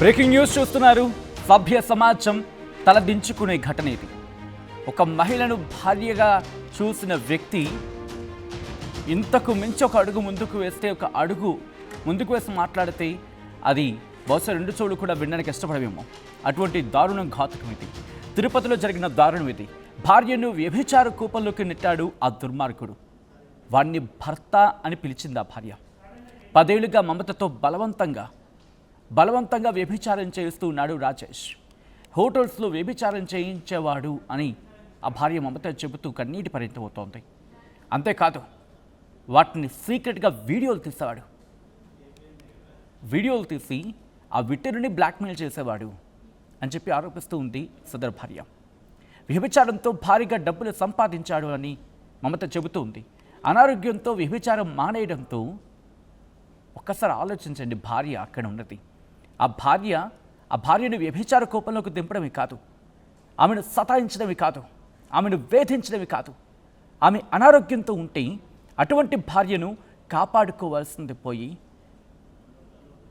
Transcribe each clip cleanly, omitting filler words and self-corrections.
Breaking news చూస్తున్నారు. సభ్య సమాజం తలదించుకునే ఘటన ఇది. ఒక మహిళను భార్యగా చూసిన వ్యక్తి ఇంతకు మించి ఒక అడుగు ముందుకు వేస్తే, ఒక అడుగు ముందుకు వేసి మాట్లాడితే అది బహుశా రెండు చెవులు కూడా వినడానికి ఇష్టపడవేమో. అటువంటి దారుణం, ఘాతుకం ఇది. తిరుపతిలో జరిగిన దారుణం ఇది. భార్యను వ్యభిచార కూపంలోకి నెట్టాడు ఆ దుర్మార్గుడు. వాణ్ణి భర్త అని పిలిచింది ఆ భార్య. 10 ఏళ్లుగా మమతతో బలవంతంగా వ్యభిచారం చేస్తూ ఉన్నాడు రాజేష్. హోటల్స్లో వ్యభిచారం చేయించేవాడు అని ఆ భార్య మమత చెబుతూ కన్నీటి పరిమితమవుతోంది. అంతేకాదు, వాటిని సీక్రెట్గా వీడియోలు తీసేవాడు. వీడియోలు తీసి ఆ విట్టరుని బ్లాక్మెయిల్ చేసేవాడు అని చెప్పి ఆరోపిస్తూ ఉంది సదర్ భార్య. వ్యభిచారంతో భారీగా డబ్బులు సంపాదించాడు అని మమత చెబుతూ ఉంది. అనారోగ్యంతో వ్యభిచారం మానేయడంతో ఒక్కసారి ఆలోచించండి. భార్య అక్కడ ఉన్నది. ఆ భార్యను వ్యభిచార కోపంలోకి దింపడమే కాదు, ఆమెను సతాయించడమే కాదు, ఆమెను వేధించడమే కాదు, ఆమె అనారోగ్యంతో ఉంటే అటువంటి భార్యను కాపాడుకోవాల్సింది పోయి,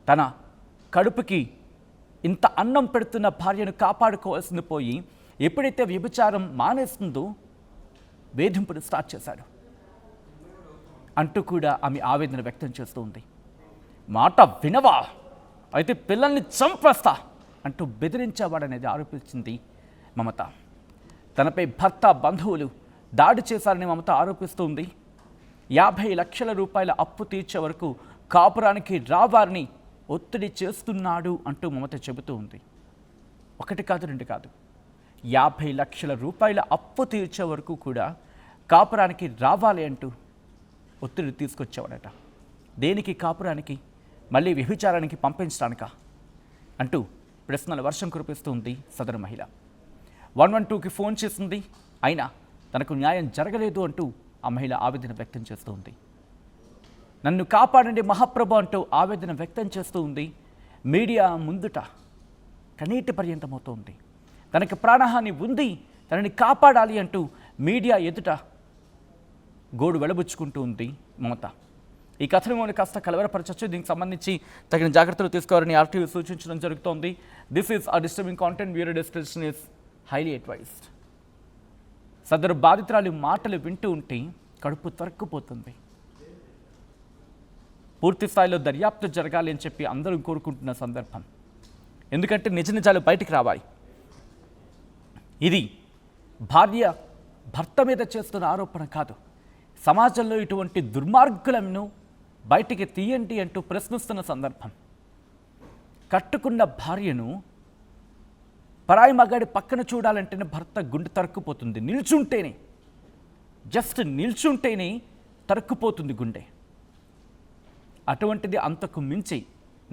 తన కడుపుకి ఇంత అన్నం పెడుతున్న భార్యను కాపాడుకోవాల్సింది పోయి, ఎప్పుడైతే వ్యభిచారం మానేస్తుందో వేధింపును స్టార్ట్ చేశాడు అంటూ కూడా ఆమె ఆవేదన వ్యక్తం చేస్తూ ఉంది. మాట వినవా, అయితే పిల్లల్ని చంపేస్తా అంటూ బెదిరించేవాడనేది ఆరోపించింది మమత. తనపై భర్త, బంధువులు దాడి చేశారని మమత ఆరోపిస్తుంది. 50 లక్షల రూపాయల అప్పు తీర్చే వరకు కాపురానికి రావాలని ఒత్తిడి చేస్తున్నాడు అంటూ మమత చెబుతూ ఉంది. ఒకటి కాదు, రెండు కాదు, 50 లక్షల రూపాయల అప్పు తీర్చే వరకు కూడా కాపురానికి రావాలి అంటూ ఒత్తిడి తీసుకొచ్చేవాడట. దేనికి? కాపురానికి, మళ్ళీ వ్యభిచారానికి పంపించడానికా అంటూ ప్రశ్నల వర్షం కురిపిస్తుంది సదరు మహిళ. 112కి ఫోన్ చేసింది, అయినా తనకు న్యాయం జరగలేదు అంటూ ఆ మహిళ ఆవేదన వ్యక్తం చేస్తూ ఉంది. నన్ను కాపాడండి మహాప్రభు అంటూ ఆవేదన వ్యక్తం చేస్తూ ఉంది. మీడియా ముందుట కన్నీటి పర్యంతమవుతోంది. తనకి ప్రాణహాని ఉంది, తనని కాపాడాలి అంటూ మీడియా ఎదుట గోడు వెలబుచ్చుకుంటూ ఉంది మమత. ఈ కథను మనం కాస్త కలవరపరచచ్చు. దీనికి సంబంధించి తగిన జాగ్రత్తలు తీసుకోవాలని ఆర్టీవీ సూచించడం జరుగుతోంది. This is a disturbing content. Viewer description is highly advised. సదరు బాధితురాలి మాటలు వింటూ ఉంటే కడుపు తరుక్కుపోతుంది. పూర్తి స్థాయిలో దర్యాప్తు జరగాలి అని చెప్పి అందరూ కోరుకుంటున్న సందర్భం. ఎందుకంటే నిజ నిజాలు బయటికి రావాలి. ఇది భార్య భర్త మీద చేస్తున్న ఆరోపణ కాదు. సమాజంలో ఇటువంటి దుర్మార్గులను బయటికి తీయండి అంటూ ప్రశ్నిస్తున్న సందర్భం. కట్టుకున్న భార్యను పరాయి మగాడి పక్కన చూడాలంటేనే భర్త గుండె తరుక్కుపోతుంది. జస్ట్ నిల్చుంటేనే తరుక్కుపోతుంది గుండె. అటువంటిది అంతకు మించి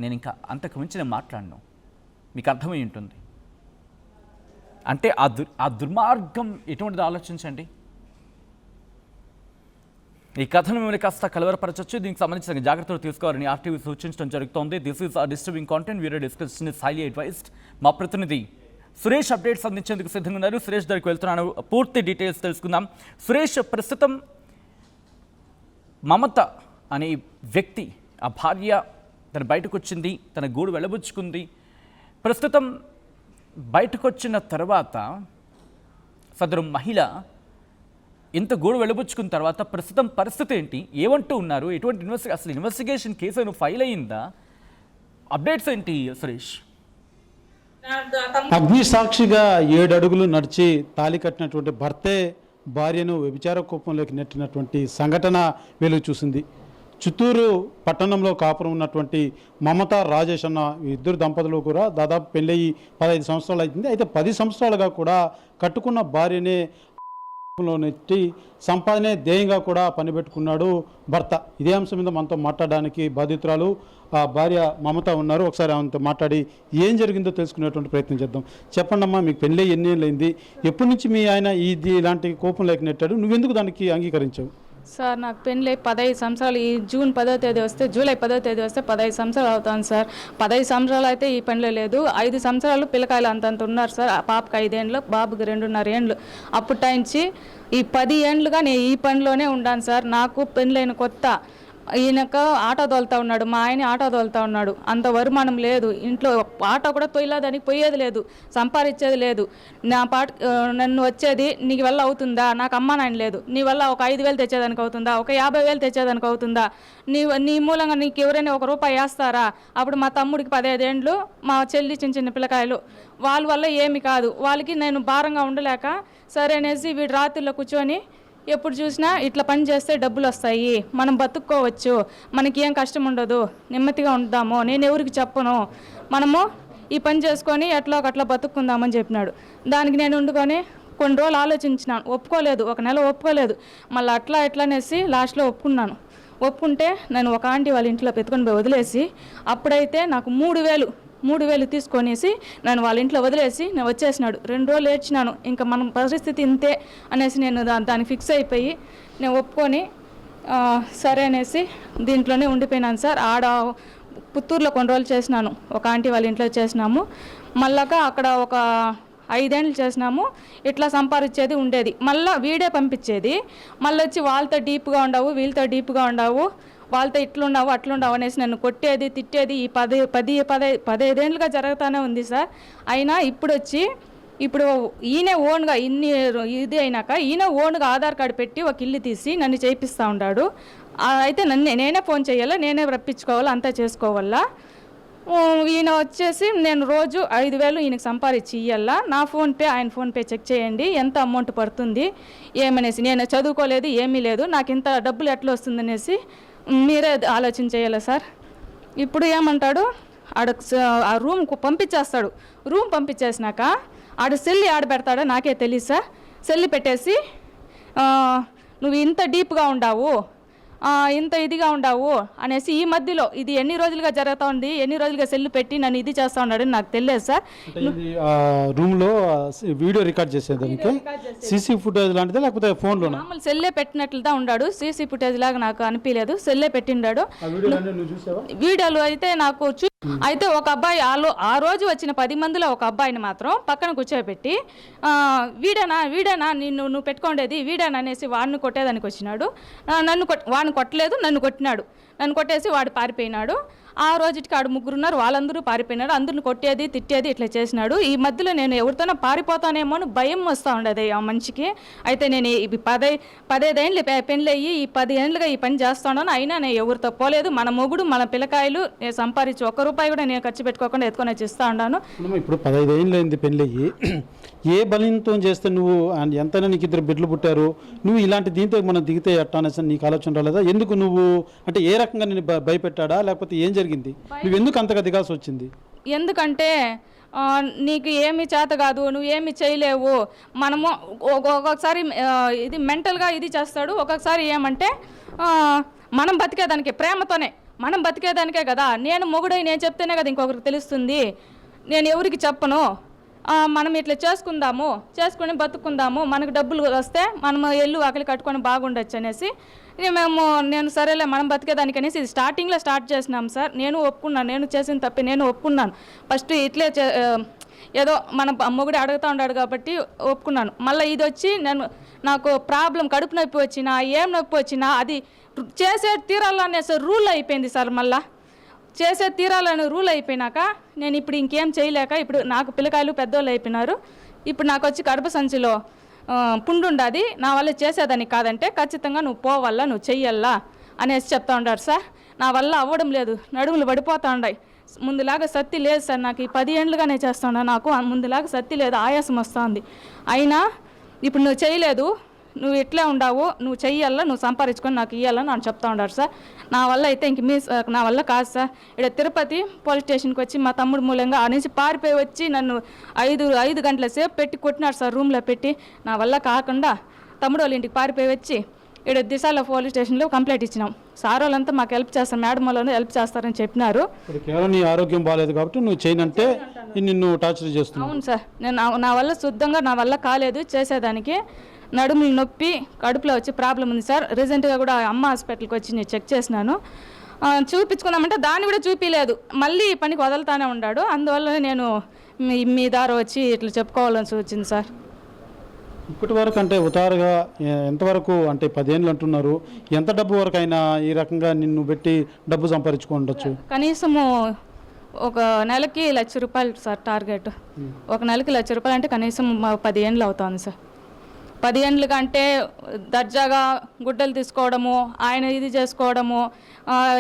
నేను మాట్లాడను. మీకు అర్థమై ఉంటుంది. అంటే ఆ దుర్మార్గం ఎటువంటిది ఆలోచించండి. ఈ కథను మిమ్మల్ని కాస్త కలవరపరచచ్చు. దీనికి సంబంధించిన జాగ్రత్తలు తీసుకోవాలని ఆర్టీవీ సూచించడం జరుగుతోంది. This is a disturbing content. Viewer description is highly advised. మా ప్రతినిధి సురేష్ అప్డేట్స్ అందించేందుకు సిద్ధంగా ఉన్నారు. సురేష్ దగ్గరికి వెళ్తున్నాను. పూర్తి డీటెయిల్స్ తెలుసుకుందాం. సురేష్, ప్రస్తుతం మమత అనే వ్యక్తి, ఆ భార్య, తన బయటకు వచ్చింది, తన గూడు వెళ్ళబుచ్చుకుంది. ప్రస్తుతం బయటకు వచ్చిన తర్వాత సదరు మహిళ ఇంత గూడు వెళ్ళబుచ్చుకున్న తర్వాత ప్రస్తుతం పరిస్థితి ఏంటి? ఏమంటూ ఉన్నారు? ఎటువంటి అసలు ఇన్వెస్టిగేషన్ కేసు ఏమైనా ఫైల్ అయ్యిందా? అప్డేట్స్ ఏంటి సురేష్? అగ్ని సాక్షిగా 7 అడుగులు నడిచి తాళి కట్టినటువంటి భర్తే భార్యను వ్యభిచార కూపంలోకి నెట్టినటువంటి సంఘటన వెలుగు చూసింది. చిత్తూరు పట్టణంలో కాపురం ఉన్నటువంటి మమత, రాజేష్ అన్న ఇద్దరు దంపతులు కూడా దాదాపు పెళ్ళయి 15 సంవత్సరాలు అవుతుంది. అయితే 10 సంవత్సరాలుగా కూడా కట్టుకున్న భార్యనే నెట్టి సంపాదనే ధ్యేయంగా కూడా పనిపెట్టుకున్నాడు భర్త. ఇదే అంశం మీద మనతో మాట్లాడడానికి బాధితురాలు ఆ భార్య మమత ఉన్నారు. ఒకసారి ఆమెతో మాట్లాడి ఏం జరిగిందో తెలుసుకునేటువంటి ప్రయత్నం చేద్దాం. చెప్పండి అమ్మా, మీకు పెళ్ళి ఎన్ని ఏళ్ళు అయింది? ఎప్పటి నుంచి మీ ఆయన ఇలాంటి కోపం లేక నెట్టాడు? నువ్వెందుకు దానికి అంగీకరించావు? సార్, నాకు పెళ్ళి 15 సంవత్సరాలు. ఈ జూన్ 10వ తేదీ వస్తే, జూలై 10వ తేదీ వస్తే 15 సంవత్సరాలు అవుతాను సార్. 15 సంవత్సరాలు అయితే ఈ పెళ్ళి లేదు. 5 సంవత్సరాలు పిల్లకాయలు అంతంత ఉన్నారు సార్. ఆ పాపకి 5 ఏండ్లు, బాబుకి 2.5 ఏండ్లు. అప్పటి నుంచి ఈ 10 ఏండ్లుగా నేను ఈ పనిలోనే ఉన్నాను సార్. నాకు పెళ్ళైన కొత్త ఈయనకు ఆటో తోలుతా ఉన్నాడు, మా ఆయన ఆటో తోలుతా ఉన్నాడు. అంత వరుమానం లేదు ఇంట్లో, ఆటో కూడా తొయ్యలేదానికి పోయేది లేదు, సంపాదించేది లేదు. నా పాట నన్ను వచ్చేది నీ వల్ల అవుతుందా, నాకు అమ్మ నాయన లేదు, నీ వల్ల ఒక 5,000 తెచ్చేదానికి అవుతుందా, ఒక 50,000 తెచ్చేదానికి అవుతుందా, నీ మూలంగా నీకు ఎవరైనా ₹1 వేస్తారా? అప్పుడు మా తమ్ముడికి 15 ఏండ్లు, మా చెల్లి చిన్న చిన్న పిల్లకాయలు, వాళ్ళ వల్ల ఏమి కాదు. వాళ్ళకి నేను భారంగా ఉండలేక సరే అనేసి వీడు రాత్రిలో కూర్చొని ఎప్పుడు చూసినా ఇట్లా పని చేస్తే డబ్బులు వస్తాయి, మనం బతుక్కోవచ్చు, మనకి ఏం కష్టం ఉండదు, నెమ్మదిగా ఉందాము, నేను ఎవరికి చెప్పను, మనము ఈ పని చేసుకొని ఎట్లా ఒకట్లా బతుక్కుందామని చెప్పినాడు. దానికి నేను వండుకొని కొన్ని రోజులు ఆలోచించినాను, ఒప్పుకోలేదు, 1 నెల ఒప్పుకోలేదు. మళ్ళీ అట్లా అనేసి లాస్ట్లో ఒప్పుకున్నాను. ఒప్పుకుంటే నేను ఒక ఆంటీ వాళ్ళ ఇంట్లో పెట్టుకొని పోయి వదిలేసి, అప్పుడైతే నాకు 3,000 తీసుకొనేసి నేను వాళ్ళ ఇంట్లో వదిలేసి నేను వచ్చేసినాడు. 2 రోజులు ఏడ్చినాను, ఇంకా మన పరిస్థితి ఇంతే అనేసి నేను దానికి ఫిక్స్ అయిపోయి నేను ఒప్పుకొని సరే అనేసి దీంట్లోనే ఉండిపోయినాను సార్. ఆడ పుత్తూరులో కొన్ని రోజులు చేసినాను, ఒక ఆంటీ వాళ్ళ ఇంట్లో చేసినాము. మళ్ళాక అక్కడ ఒక 5 ఏళ్ళు చేసినాము. ఇట్లా సంపాదించేది ఉండేది, మళ్ళీ వీడే పంపించేది. మళ్ళీ వచ్చి వాళ్ళతో డీప్గా ఉండవు, వీళ్ళతో డీప్గా ఉండవు, వాళ్ళతో ఇట్లుండవు అట్లుండవు అనేసి నన్ను కొట్టేది తిట్టేది. ఈ 15 ఏళ్ళుగా జరుగుతూనే ఉంది సార్. అయినా ఇప్పుడు ఈయన ఓన్గా ఇన్ని ఇది అయినాక ఈయన ఓన్గా ఆధార్ కార్డు పెట్టి ఒక ఇల్లు తీసి నన్ను చేయిస్తూ ఉన్నాడు. అయితే నేనే ఫోన్ చేయాలా, నేనే రప్పించుకోవాలా, అంతా చేసుకోవాలా. ఈయన వచ్చేసి నేను రోజు 5,000 ఈయనకి సంపాదించి ఇయ్యాలా, నా ఫోన్పే ఆయన ఫోన్పే చెక్ చేయండి ఎంత అమౌంట్ పడుతుంది ఏమనేసి. నేను చదువుకోలేదు, ఏమీ లేదు, నాకు ఇంత డబ్బులు ఎట్లా వస్తుందనేసి మీరే ఆలోచన చేయాలి సార్. ఇప్పుడు ఏమంటాడు, ఆ రూమ్కు పంపించేస్తాడు. రూమ్ పంపించేసినాక సెల్లి ఆడ పెడతాడో నాకే తెలియదు సార్. సెల్లి పెట్టేసి నువ్వు ఇంత డీప్గా ఉండావు, ఇంత ఇదిగా ఉండవు అనేసి ఈ మధ్యలో ఇది ఎన్ని రోజులుగా జరుగుతూ ఉంది, ఎన్ని రోజులుగా సెల్లు పెట్టి నన్ను ఇది చేస్తూ ఉన్నాడని నాకు తెలియదు సార్. రూమ్లో వీడియో రికార్డ్ చేసేదానికి సీసీ ఫుటేజ్ లాంటిదా లేకపోతే ఫోన్లో మామూలు సెల్లే పెట్టినట్లుగా ఉన్నాడు, సీసీ ఫుటేజ్ లాగా నాకు అనిపించలేదు, సెల్లే పెట్టిండాడు. వీడియోలు అయితే నాకు అయితే ఒక అబ్బాయి ఆ రోజు వచ్చిన 10 మందిలో ఒక అబ్బాయిని మాత్రం పక్కన కూర్చోబెట్టి వీడేనా నువ్వు పెట్టుకోండేది వీడేనా అనేసి వాడిని కొట్టేదానికి వచ్చినాడు. వాడిని కొట్టలేదు, నన్ను కొట్టినాడు. నన్ను కొట్టేసి వాడు పారిపోయినాడు. ఆ రోజుకి ఆడు 3 ఉన్నారు, వాళ్ళందరూ పారిపోయినారు. అందరిని కొట్టేది తిట్టేది ఇట్లా చేసినాడు. ఈ మధ్యలో నేను ఎవరితోనో పారిపోతానేమో అని భయం వస్తూ ఉండేది ఆ మనిషికి. అయితే నేను 15 ఏళ్ళు పెళ్ళి అయ్యి ఈ 10 ఏళ్ళుగా ఈ పని చేస్తున్నాను. అయినా నేను ఎవరితో పోలేదు. మన మొగుడు మన పిల్లకాయలు నేను సంపాదించి ₹1 కూడా నేను ఖర్చు పెట్టుకోకుండా ఎత్తుకొని వచ్చి ఇస్తా ఉన్నాను. ఇప్పుడు 15 ఏళ్ళు అయింది పెళ్ళయ్యి, ఏ బలంతో చేస్తే నువ్వు ఎంతైనా నీకు 2 బిడ్డలు పుట్టారు, నువ్వు ఇలాంటి దీంతో మనం దిగితే ఎట్టా అనేసి నీకు ఆలోచన రాలేదా? ఎందుకు నువ్వు అంటే ఏ రకంగా నేను భయపెట్టాడా లేకపోతే ఏం జరిగింది, నువ్వు ఎందుకు అంతగా దిగాల్సి వచ్చింది? ఎందుకంటే నీకు ఏమి చేత కాదు, నువ్వు ఏమి చేయలేవు, మనము ఒక్కొక్కసారి ఇది మెంటల్గా ఇది చేస్తాడు. ఒక్కొక్కసారి ఏమంటే మనం బతికేదానికి ప్రేమతోనే మనం బతికేదానికే కదా, నేను మొగుడై నేను చెప్తేనే కదా ఇంకొకరికి తెలుస్తుంది, నేను ఎవరికి చెప్పను, మనం ఇట్లా చేసుకుని బతుకుందాము, మనకు డబ్బులు వస్తే మనము ఇల్లు ఆకలి కట్టుకొని బాగుండొచ్చు అనేసి నేను సరేలే మనం బతికేదానికి అనేసి ఇది స్టార్టింగ్లో స్టార్ట్ చేసినాం సార్. నేను ఒప్పుకున్నాను, నేను చేసిన తప్పి నేను ఒప్పుకున్నాను. ఫస్ట్ ఇట్లే ఏదో మన మొగుడు అడుగుతూ ఉన్నాడు కాబట్టి ఒప్పుకున్నాను. మళ్ళీ ఇది వచ్చి నాకు ప్రాబ్లం, కడుపు నొప్పి వచ్చినా ఏం నొప్పి వచ్చినా అది చేసే తీరాలనే రూల్ అయిపోయింది సార్. మళ్ళీ చేసే తీరాలని రూల్ అయిపోయినాక నేను ఇప్పుడు ఇంకేం చేయలేక, ఇప్పుడు నాకు పిల్లకాయలు పెద్దోళ్ళు అయిపోయినారు. ఇప్పుడు నాకు వచ్చి గర్భ సంచిలో పుండు ఉండదు, నా వల్ల చేసేదానికి కాదంటే ఖచ్చితంగా నువ్వు పోవాలా, నువ్వు చెయ్యాలా అనేసి చెప్తా ఉంటారు సార్. నా వల్ల అవ్వడం లేదు, నడుములు పడిపోతూ ఉన్నాయి. ముందులాగా శక్తి లేదు సార్, నాకు ఈ 10 ఏళ్ళుగానే చేస్తున్నా, నాకు ముందులాగా శక్తి లేదు, ఆయాసం వస్తుంది. అయినా ఇప్పుడు నువ్వు చేయలేదు, నువ్వు ఇట్లే ఉండవు, నువ్వు చెయ్యాలా, నువ్వు సంపాదించుకొని నాకు ఇవ్వాలని అని చెప్తా ఉంటారు సార్. నా వల్ల అయితే నా వల్ల కాదు సార్. ఇక్కడ తిరుపతి పోలీస్ స్టేషన్కి వచ్చి మా తమ్ముడు మూలంగా ఆ నుంచి పారిపోయి వచ్చి నన్ను 5 గంటల సేపు పెట్టి కొట్టినాడు సార్ రూమ్లో పెట్టి. నా వల్ల కాకుండా తమ్ముడు వాళ్ళ ఇంటికి పారిపోయి వచ్చి ఇక్కడ దిశాల పోలీస్ స్టేషన్లో కంప్లైంట్ ఇచ్చినాం. సార్ వాళ్ళంతా మాకు హెల్ప్ చేస్తారు, మేడం వాళ్ళు హెల్ప్ చేస్తారని చెప్పినారు. కేవలం నీ ఆరోగ్యం బాగాలేదు కాబట్టి నువ్వు చేయనంటే నిన్ను టార్చర్ చేస్తున్నావు. అవును సార్, నా వల్ల శుద్ధంగా నా వల్ల కాలేదు చేసేదానికి. నడుములు నొప్పి, కడుపులో వచ్చి ప్రాబ్లం ఉంది సార్. రీసెంట్గా కూడా అమ్మ హాస్పిటల్కి వచ్చి నేను చెక్ చేసినాను. చూపించుకుందామంటే దాన్ని కూడా చూపించలేదు, మళ్ళీ ఈ పనికి వదులుతానే ఉన్నాడు. అందువల్ల నేను మీ దారి వచ్చి ఇట్లా చెప్పుకోవాలని వచ్చింది సార్. ఇప్పటి వరకు అంటే ఉతారుగా ఎంతవరకు అంటే 10 ఏళ్ళు అంటున్నారు, ఎంత డబ్బు వరకు అయినా ఈ రకంగా నిన్ను పెట్టి డబ్బు సంపాదించుకోవచ్చు? కనీసము ఒక నెలకి ₹1,00,000 సార్ టార్గెట్. ఒక నెలకి ₹1,00,000 అంటే కనీసం 10 ఏళ్ళు అవుతుంది సార్. 10 ఏళ్ళు కంటే దర్జాగా గుడ్డలు తీసుకోవడము, ఆయన ఇది చేసుకోవడము,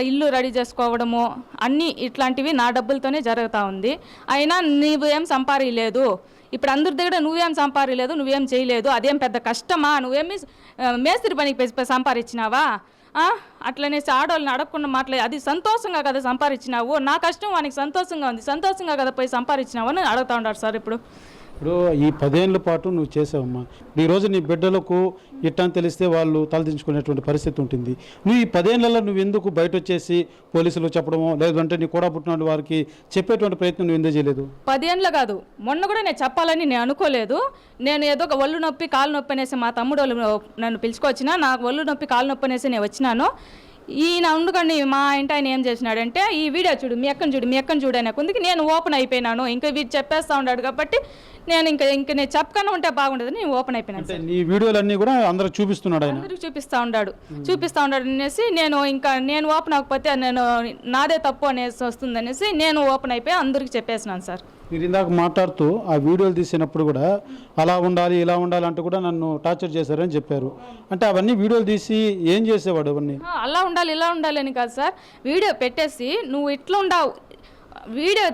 ఇల్లు రెడీ చేసుకోవడము, అన్నీ ఇట్లాంటివి నా డబ్బులతోనే జరుగుతూ ఉంది. అయినా నువ్వేం సంపాదించలేదు, ఇప్పుడు అందరి దగ్గర నువ్వేం సంపాదించలేదు, నువ్వేం చేయలేదు, అదేం పెద్ద కష్టమా, నువ్వేమి మేస్త్రి పనికి సంపాదించినావా, అట్లనేసి ఆడవాళ్ళని అడగకుండా మాట్లాడి అది సంతోషంగా కదా సంపాదించినావు, నా కష్టం వానికి సంతోషంగా ఉంది, సంతోషంగా కదా పోయి సంపాదించినావు అని అడుగుతూ ఉంటారు సార్. ఇప్పుడు ఈ 10 ఏళ్ళ పాటు నువ్వు చేసావమ్మా, ఈరోజు నీ బిడ్డలకు ఇట్టని తెలిస్తే వాళ్ళు తలదించుకునేటువంటి పరిస్థితి ఉంటుంది. నువ్వు ఈ 10 ఏళ్ళలో నువ్వు ఎందుకు బయట వచ్చేసి పోలీసులు చెప్పడమో లేదంటే నీ కూడా పుట్టిన వారికి చెప్పేటువంటి ప్రయత్నం నువ్వు ఎందుకు చేయలేదు? 10 ఏళ్ళు కాదు, మొన్న కూడా నేను చెప్పాలని నేను అనుకోలేదు. నేను ఏదో ఒక ఒళ్ళు నొప్పి కాలు నొప్పి అనేసి మా తమ్ముడు వాళ్ళు నన్ను పిలుచుకొచ్చినా, నాకు ఒళ్ళు నొప్పి కాలు నొప్పి అనేసి నేను వచ్చినాను. ఈయన ఉండుకొని మా ఇంటి ఆయన ఏం చేసినాడంటే, ఈ వీడియో చూడు, మీ అక్కను చూడు అనే కొందుకు నేను ఓపెన్ అయిపోయినాను. ఇంకా వీడు చెప్పేస్తూ ఉన్నాడు కాబట్టి నేను ఇంకా నేను చెప్పకుండా ఉంటే బాగుండదు, నేను ఓపెన్ అయిపోయినాను. నీ వీడియోలన్నీ కూడా అందరూ చూపిస్తున్నాడు, అందరికి చూపిస్తూ ఉన్నాడు అనేసి నేను ఓపెన్ అవ్వకపోతే నాదే తప్పు అనేసి వస్తుంది అనేసి నేను ఓపెన్ అయిపోయి అందరికి చెప్పేసినాను సార్. మీరు ఇందాక మాట్లాడుతూ ఆ వీడియోలు తీసినప్పుడు కూడా అలా ఉండాలి ఇలా ఉండాలి అంటూ కూడా నన్ను టార్చర్ చేశారని చెప్పారు. అంటే అవన్నీ వీడియోలు తీసి ఏం చేసేవాడు? అవన్నీ అలా ఉండాలి ఇలా ఉండాలి అని కాదు సార్, వీడియో పెట్టేసి నువ్వు ఇట్లా ఉండవు, వీడియో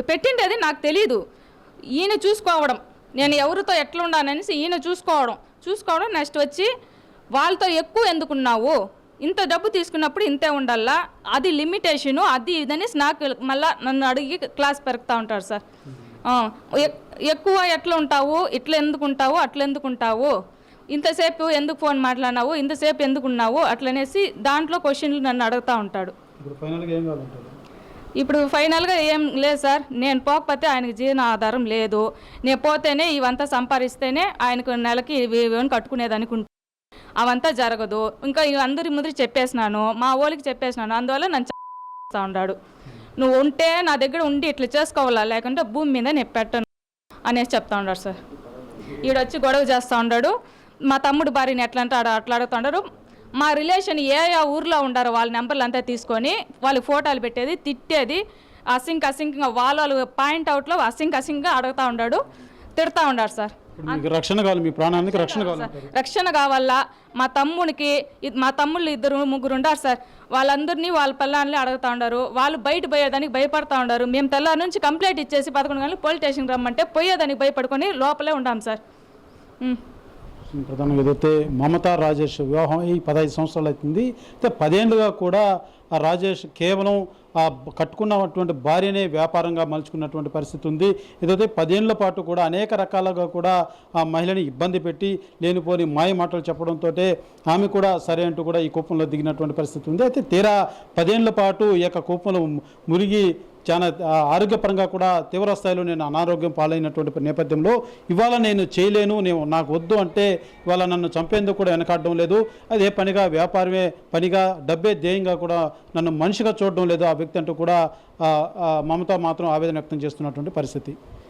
పెట్టిండేది నాకు తెలీదు, ఈయన చూసుకోవడం, నేను ఎవరితో ఎట్లా ఉండాలనేసి ఈయన చూసుకోవడం నెక్స్ట్ వచ్చి వాళ్ళతో ఎక్కువ ఎందుకున్నావు, ఇంత డబ్బు తీసుకున్నప్పుడు ఇంతే ఉండాలా, అది లిమిటేషను, అది ఇదనేసి నాకు మళ్ళీ నన్ను అడిగి క్లాస్ పెరుగుతూ ఉంటారు సార్. ఎక్కువ ఎట్లా ఉంటావు, ఇట్లా ఎందుకుంటావు, అట్లా ఎందుకుంటావు, ఇంతసేపు ఎందుకు ఫోన్ మాట్లాడినావు, ఇంతసేపు ఎందుకున్నావు అట్లనేసి దాంట్లో క్వశ్చన్లు నన్ను అడుగుతూ ఉంటాడు. ఇప్పుడు ఫైనల్గా ఏం లేదు సార్, నేను పోకపోతే ఆయనకు జీవన ఆధారం లేదు, నేను పోతేనే ఇవంతా సంపాదిస్తేనే ఆయనకు నెలకి కట్టుకునేదానికి ఉంటుంది, అవంతా జరగదు. ఇంకా అందరి ముందు చెప్పేసినాను, మా ఊళ్ళకి చెప్పేసినాను, అందువల్ల నన్ను చేస్తూ ఉన్నాడు. నువ్వు ఉంటే నా దగ్గర ఉండి ఇట్లా చేసుకోవాలా, లేకుంటే భూమి మీద నేను పెట్టను అనేసి చెప్తా ఉన్నాడు సార్. ఈడొచ్చి గొడవ చేస్తూ ఉన్నాడు, మా తమ్ముడు భార్యని ఎట్లా అంటే అట్లా అడుగుతున్నాడు. మా రిలేషన్ ఏ ఊర్లో ఉండారో వాళ్ళ నెంబర్లు అంతా తీసుకొని వాళ్ళకి ఫోటోలు పెట్టేది, తిట్టేది, అసింగ్గా వాళ్ళు పాయింట్ అవుట్లో అసింగ్గా అడుగుతూ ఉన్నాడు, తిడతా ఉన్నాడు సార్. రక్షణ కావాలి, మీ ప్రాణానికి రక్షణ కావాలా. మా తమ్ముళ్ళు 2-3 ఉండారు సార్, వాళ్ళందరినీ వాళ్ళ పిల్లల్ని అడుగుతూ ఉన్నారు, వాళ్ళు బయట పోయేదానికి భయపడతా ఉన్నారు. మేము తెల్లారి నుంచి కంప్లైంట్ ఇచ్చేసి 11 గంటలకు పోలీస్ స్టేషన్కి రమ్మంటే పోయేదానికి భయపడుకొని లోపలే ఉన్నాం సార్. ప్రధానంగా ఏదైతే మమతా రాజేష్ వివాహం అయ్యి 15 సంవత్సరాలు అవుతుంది. అయితే 10 ఏళ్ళుగా కూడా ఆ రాజేష్ కేవలం ఆ కట్టుకున్నటువంటి భార్యనే వ్యాపారంగా మలుచుకున్నటువంటి పరిస్థితి ఉంది. ఏదైతే 10 ఏళ్ల పాటు కూడా అనేక రకాలుగా కూడా ఆ మహిళని ఇబ్బంది పెట్టి లేనిపోని మాయ మాటలు చెప్పడంతో ఆమె కూడా సరే అంటూ కూడా ఈ కూపంలో దిగినటువంటి పరిస్థితి ఉంది. అయితే తీరా 10 ఏళ్ల పాటు ఈ యొక్క కూపంలో మునిగి చాలా ఆరోగ్యపరంగా కూడా తీవ్ర స్థాయిలో నేను అనారోగ్యం పాలైనటువంటి నేపథ్యంలో ఇవాళ నేను చేయలేను, నాకు వద్దు అంటే ఇవాళ నన్ను చంపేందుకు కూడా వెనకాడడం లేదు, అదే పనిగా వ్యాపారమే పనిగా డబ్బే ధ్యేయంగా కూడా నన్ను మనిషిగా చూడడం లేదు ఆ వ్యక్తి అంటూ కూడా మమత మాత్రం ఆవేదన వ్యక్తం చేస్తున్నటువంటి పరిస్థితి.